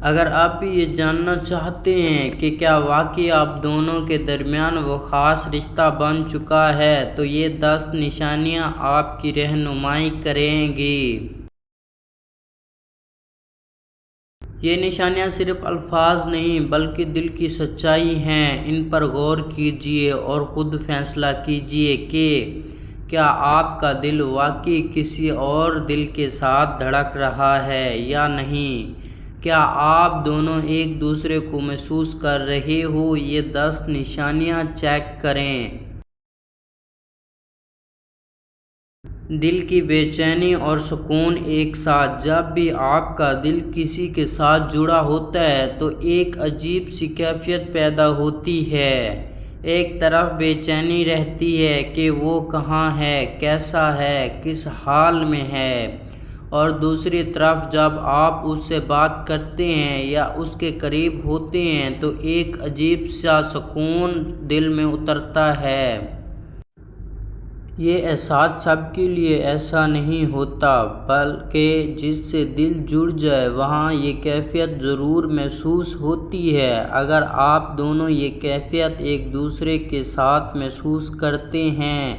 اگر آپ بھی یہ جاننا چاہتے ہیں کہ کیا واقعی آپ دونوں کے درمیان وہ خاص رشتہ بن چکا ہے تو یہ 10 نشانیاں آپ کی رہنمائی کریں گی۔ یہ نشانیاں صرف الفاظ نہیں بلکہ دل کی سچائی ہیں۔ ان پر غور کیجئے اور خود فیصلہ کیجئے کہ کیا آپ کا دل واقعی کسی اور دل کے ساتھ دھڑک رہا ہے یا نہیں۔ کیا آپ دونوں ایک دوسرے کو محسوس کر رہے ہو؟ یہ 10 نشانیاں چیک کریں۔ دل کی بے چینی اور سکون ایک ساتھ۔ جب بھی آپ کا دل کسی کے ساتھ جڑا ہوتا ہے تو ایک عجیب سی کیفیت پیدا ہوتی ہے۔ ایک طرف بے چینی رہتی ہے کہ وہ کہاں ہے، کیسا ہے، کس حال میں ہے، اور دوسری طرف جب آپ اس سے بات کرتے ہیں یا اس کے قریب ہوتے ہیں تو ایک عجیب سا سکون دل میں اترتا ہے۔ یہ احساس سب کے لیے ایسا نہیں ہوتا، بلکہ جس سے دل جڑ جائے وہاں یہ کیفیت ضرور محسوس ہوتی ہے۔ اگر آپ دونوں یہ کیفیت ایک دوسرے کے ساتھ محسوس کرتے ہیں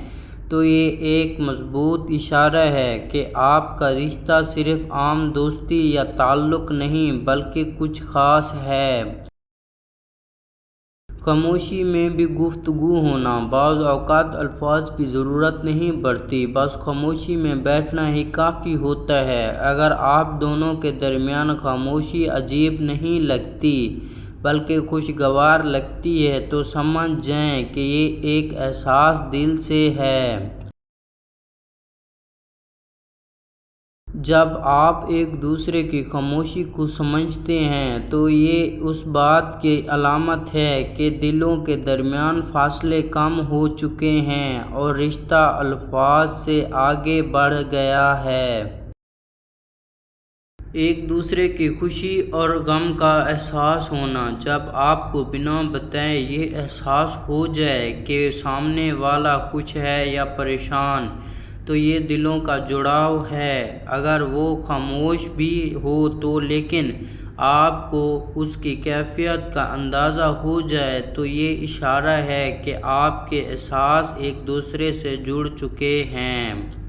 تو یہ ایک مضبوط اشارہ ہے کہ آپ کا رشتہ صرف عام دوستی یا تعلق نہیں بلکہ کچھ خاص ہے۔ خاموشی میں بھی گفتگو ہونا۔ بعض اوقات الفاظ کی ضرورت نہیں پڑتی، بس خاموشی میں بیٹھنا ہی کافی ہوتا ہے۔ اگر آپ دونوں کے درمیان خاموشی عجیب نہیں لگتی بلکہ خوشگوار لگتی ہے تو سمجھ جائیں کہ یہ ایک احساس دل سے ہے۔ جب آپ ایک دوسرے کی خاموشی کو سمجھتے ہیں تو یہ اس بات کی علامت ہے کہ دلوں کے درمیان فاصلے کم ہو چکے ہیں اور رشتہ الفاظ سے آگے بڑھ گیا ہے۔ ایک دوسرے کی خوشی اور غم کا احساس ہونا۔ جب آپ کو بنا بتائے یہ احساس ہو جائے کہ سامنے والا خوش ہے یا پریشان تو یہ دلوں کا جڑاؤ ہے۔ اگر وہ خاموش بھی ہو تو لیکن آپ کو اس کی کیفیت کا اندازہ ہو جائے تو یہ اشارہ ہے کہ آپ کے احساس ایک دوسرے سے جڑ چکے ہیں۔